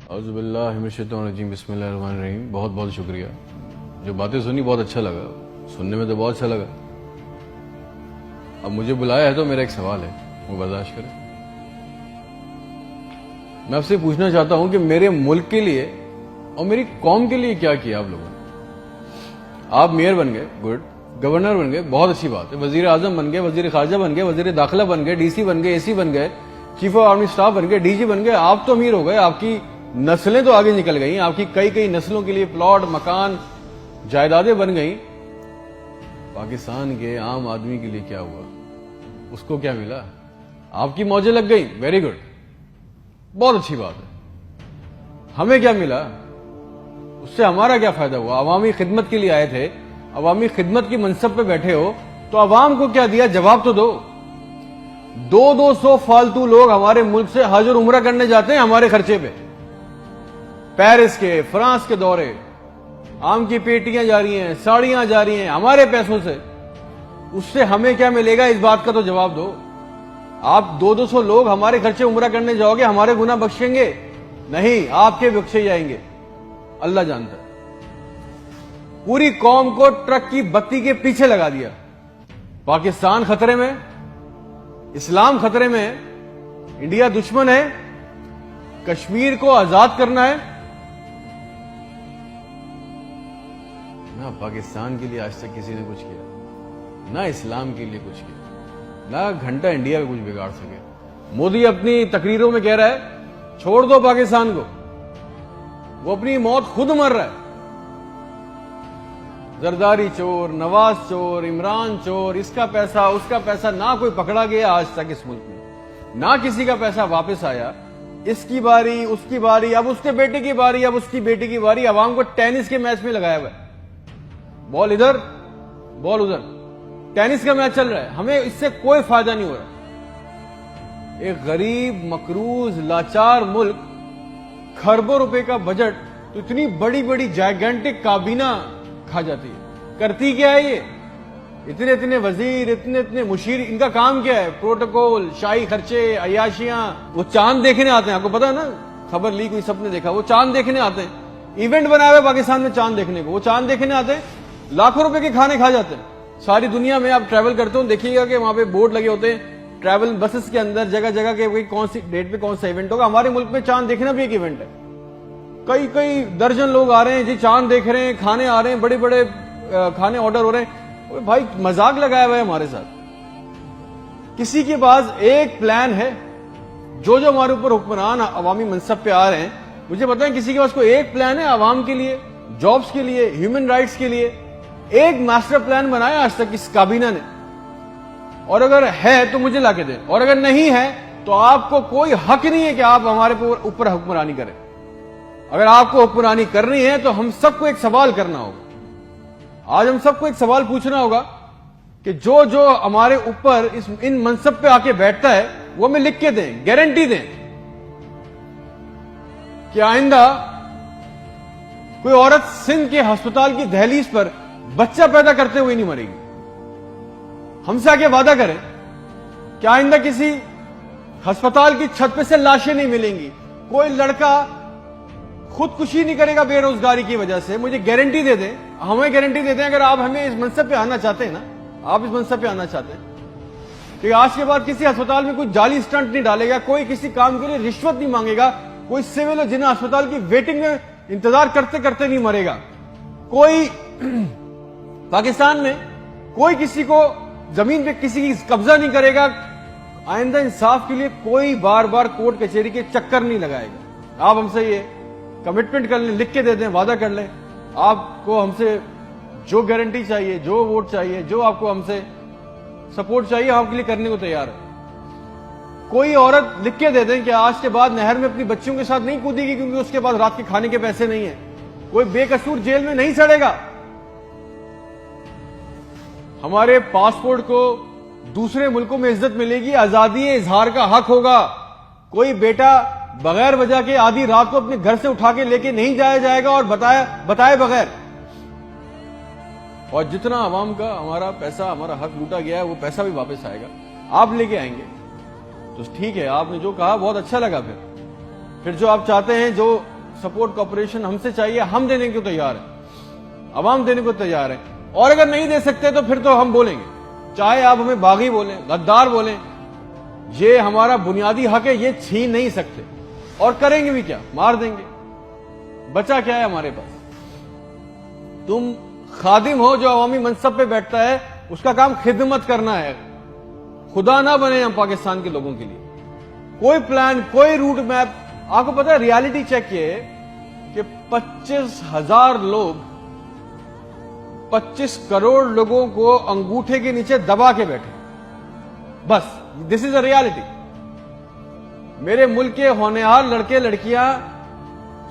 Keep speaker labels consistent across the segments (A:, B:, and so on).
A: اعوذ باللہ من الشیطان الرجیم، بسم اللہ الرحمن الرحیم۔ بہت بہت شکریہ، جو باتیں سنی بہت اچھا لگا، سننے میں تو بہت اچھا لگا۔ اب مجھے بلایا ہے تو میرا ایک سوال ہے، وہ برداشت کریں۔ میں آپ سے پوچھنا چاہتا ہوں کہ میرے ملک کے لیے اور میری قوم کے لیے کیا کیا آپ لوگوں نے؟ آپ میئر بن گئے، گڈ، گورنر بن گئے، بہت اچھی بات ہے، وزیر اعظم بن گئے، وزیر خارجہ بن گئے، وزیر داخلہ بن گئے، ڈی سی بن گئے، اے سی بن گئے، چیف آف آرمی اسٹاف بن گئے، ڈی جی بن گئے۔ آپ تو امیر ہو گئے، آپ کی نسلیں تو آگے نکل گئیں، آپ کی کئی نسلوں کے لیے پلاٹ، مکان، جائیدادیں بن گئیں۔ پاکستان کے عام آدمی کے لیے کیا ہوا؟ اس کو کیا ملا؟ آپ کی موجیں لگ گئیں، ویری گڈ، بہت اچھی بات ہے۔ ہمیں کیا ملا؟ اس سے ہمارا کیا فائدہ ہوا؟ عوامی خدمت کے لیے آئے تھے، عوامی خدمت کی منصب پہ بیٹھے ہو تو عوام کو کیا دیا؟ جواب تو دو۔ 200 فالتو لوگ ہمارے ملک سے حج اور عمرہ کرنے جاتے ہیں ہمارے خرچے پہ، پیرس کے، فرانس کے دورے، آم کی پیٹیاں جا رہی ہیں، ساڑیاں جا رہی ہیں ہمارے پیسوں سے۔ اس سے ہمیں کیا ملے گا؟ اس بات کا تو جواب دو۔ آپ 200 لوگ ہمارے خرچے عمرہ کرنے جاؤ گے، ہمارے گناہ بخشیں گے؟ نہیں، آپ کے بخشے جائیں گے، اللہ جانتا ہے۔ پوری قوم کو ٹرک کی بتی کے پیچھے لگا دیا۔ پاکستان خطرے میں، اسلام خطرے میں ہے، انڈیا دشمن ہے، کشمیر کو آزاد کرنا ہے۔ نہ پاکستان کے لیے آج تک کسی نے کچھ کیا، نہ اسلام کے لیے کچھ کیا، نہ گھنٹہ انڈیا میں کچھ بگاڑ سکے۔ مودی اپنی تقریروں میں کہہ رہا ہے چھوڑ دو پاکستان کو، وہ اپنی موت خود مر رہا ہے۔ زرداری چور، نواز چور، عمران چور، اس کا پیسہ اس کا پیسہ، نہ کوئی پکڑا گیا آج تک اس ملک میں، نہ کسی کا پیسہ واپس آیا۔ اس کی باری، اس کی باری، اب اس کے بیٹے کی باری، اب اس کی بیٹی کی باری۔ عوام کو ٹینس کے میچ میں لگایا ہوا ہے، بال ادھر بال ادھر، ٹینس کا میچ چل رہا ہے، ہمیں اس سے کوئی فائدہ نہیں ہو رہا۔ ایک غریب، مقروض، لاچار ملک، کھربوں روپے کا بجٹ تو اتنی بڑی بڑی جائگنٹک کابینہ کھا جاتی ہے۔ کرتی کیا ہے یہ؟ اتنے وزیر، اتنے مشیر، ان کا کام کیا ہے؟ پروٹوکول، شاہی خرچے، عیاشیاں۔ وہ چاند دیکھنے آتے ہیں، آپ کو پتا ہے نا، خبر لیک ہوئی، سب نے دیکھا، وہ چاند دیکھنے آتے ہیں، ایونٹ بنا ہوا ہے پاکستان میں چاند دیکھنے کو، وہ چاند دیکھنے آتے ہیں، لاکھوں روپے کے کھانے کھا جاتے ہیں۔ ساری دنیا میں آپ ٹریول کرتے ہو، دیکھیے گا کہ وہاں پہ بورڈ لگے ہوتے ہیں ٹریول بسز کے اندر، جگہ جگہ کے کون سی ڈیٹ پہ کون سا ایونٹ ہوگا۔ ہمارے ملک میں چاند دیکھنا بھی ایک ایونٹ ہے، کئی درجن لوگ آ رہے ہیں جی، چاند دیکھ رہے ہیں، کھانے آ رہے ہیں، بڑے بڑے کھانے آرڈر ہو رہے ہیں۔ بھائی مذاق لگایا ہوا ہے ہمارے ساتھ۔ کسی کے پاس ایک پلان ہے، جو ہمارے اوپر حکمران عوامی منصب پہ آ رہے ہیں، مجھے بتائیں کسی کے پاس کوئی ایک پلان ہے عوام کے لیے، جابز کے لیے، ہیومن رائٹس کے لیے؟ ایک ماسٹر پلان بنایا آج تک اس کابینہ نے؟ اور اگر ہے تو مجھے لا کے دیں، اور اگر نہیں ہے تو آپ کو کوئی حق نہیں ہے کہ آپ ہمارے اوپر حکمرانی کریں۔ اگر آپ کو حکمرانی کرنی ہے تو ہم سب کو ایک سوال کرنا ہوگا، آج ہم سب کو ایک سوال پوچھنا ہوگا کہ جو ہمارے اوپر ان منصب پہ آ کے بیٹھتا ہے وہ ہمیں لکھ کے دیں، گارنٹی دیں کہ آئندہ کوئی عورت سندھ کے ہسپتال کی دہلیز پر بچہ پیدا کرتے ہوئے نہیں مرے گی۔ ہم سے آگے وعدہ کریں کہ آئندہ کسی ہسپتال کی چھت پہ سے لاشیں نہیں ملیں گی، کوئی لڑکا خودکشی نہیں کرے گا بے روزگاری کی وجہ سے۔ مجھے گارنٹی دے دیں، ہمیں گارنٹی دے دیں، اگر آپ ہمیں اس منصب پہ آنا چاہتے ہیں نا، آپ اس منصب پہ آنا چاہتے ہیں کہ آج کے بعد کسی ہسپتال میں کوئی جعلی سٹنٹ نہیں ڈالے گا، کوئی کسی کام کے لیے رشوت نہیں مانگے گا، کوئی سول جنہ ہسپتال کی ویٹنگ میں انتظار کرتے کرتے نہیں مرے گا، کوئی پاکستان میں کوئی کسی کو زمین پہ کسی کی قبضہ نہیں کرے گا، آئندہ انصاف کے لیے کوئی بار بار کورٹ کچہری کے چکر نہیں لگائے گا۔ آپ ہم سے یہ کمٹمنٹ کر لیں، لکھ کے دے دیں، وعدہ کر لیں، آپ کو ہم سے جو گارنٹی چاہیے، جو ووٹ چاہیے، جو آپ کو ہم سے سپورٹ چاہیے، ہم آپ کے لیے کرنے کو تیار ہے۔ کوئی عورت لکھ کے دے دیں کہ آج کے بعد نہر میں اپنی بچیوں کے ساتھ نہیں کودے گی کیونکہ اس کے پاس رات کے کھانے کے پیسے نہیں ہیں، کوئی بے قصور جیل میں نہیں سڑے گا۔ ہمارے پاسپورٹ کو دوسرے ملکوں میں عزت ملے گی، آزادی اظہار کا حق ہوگا، کوئی بیٹا بغیر وجہ کے آدھی رات کو اپنے گھر سے اٹھا کے لے کے نہیں جایا جائے گا اور بتائے بغیر۔ اور جتنا عوام کا ہمارا پیسہ، ہمارا حق لوٹا گیا ہے، وہ پیسہ بھی واپس آئے گا، آپ لے کے آئیں گے تو ٹھیک ہے۔ آپ نے جو کہا بہت اچھا لگا، پھر جو آپ چاہتے ہیں، جو سپورٹ کوپریشن ہم سے چاہیے, ہم دینے کو تیار ہیں, عوام دینے کو تیار ہے. اور اگر نہیں دے سکتے تو پھر تو ہم بولیں گے, چاہے آپ ہمیں باغی بولیں, غدار بولیں, یہ ہمارا بنیادی حق ہے, یہ چھین نہیں سکتے. اور کریں گے بھی کیا, مار دیں گے. بچا کیا ہے ہمارے پاس؟ تم خادم ہو جو عوامی منصب پہ بیٹھتا ہے, اس کا کام خدمت کرنا ہے. خدا نہ بنے ہم پاکستان کے لوگوں کے لیے. کوئی پلان, کوئی روٹ میپ. آپ کو پتا ہے ریالٹی چیک یہ ہے کہ 25,000 لوگ 25 کروڑ لوگوں کو انگوٹھے کے نیچے دبا کے بیٹھے. بس دس از اے ریالٹی. میرے ملک کے ہونہار لڑکے لڑکیاں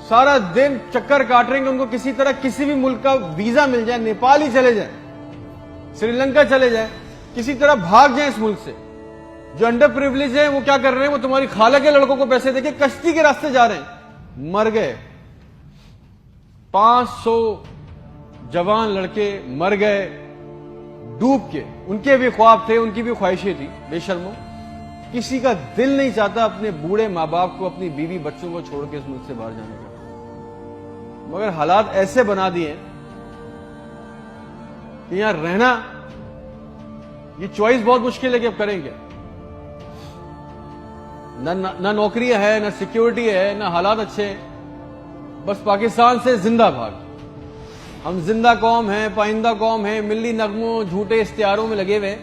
A: سارا دن چکر کاٹ رہے ہیں کہ ان کو کسی طرح کسی بھی ملک کا ویزا مل جائے, نیپال ہی چلے جائیں, سری لنکا چلے جائیں, کسی طرح بھاگ جائیں اس ملک سے. جو انڈر پریویلیج ہیں وہ کیا کر رہے ہیں, وہ تمہاری خالہ کے لڑکوں کو پیسے دے کے کشتی کے راستے جا رہے ہیں. مر گئے 500 جوان لڑکے, مر گئے ڈوب کے. ان کے بھی خواب تھے, ان کی بھی خواہشیں تھی. بے شرمو, کسی کا دل نہیں چاہتا اپنے بوڑھے ماں باپ کو, اپنی بیوی بچوں کو چھوڑ کے اس ملک سے باہر جانے کا. مگر حالات ایسے بنا دیے کہ یہاں رہنا, یہ چوائس بہت مشکل ہے کہ اب کریں کیا. نہ نوکری ہے, نہ سیکیورٹی ہے, نہ حالات اچھے ہیں. بس پاکستان سے زندہ بھاگ. ہم زندہ قوم ہیں, پائندہ قوم ہیں, ملی نغموں جھوٹے اشتہاروں میں لگے ہوئے,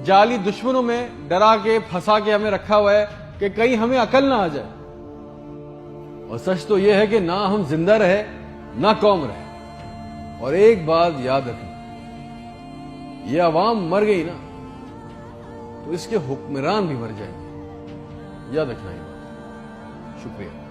A: جعلی دشمنوں میں ڈرا کے پھنسا کے ہمیں رکھا ہوا ہے کہ کہیں ہمیں عقل نہ آ جائے. اور سچ تو یہ ہے کہ نہ ہم زندہ رہے نہ قوم رہے. اور ایک بات یاد رکھیں, یہ عوام مر گئی نا تو اس کے حکمران بھی مر جائیں گے. یاد رکھنا ہے. شکریہ.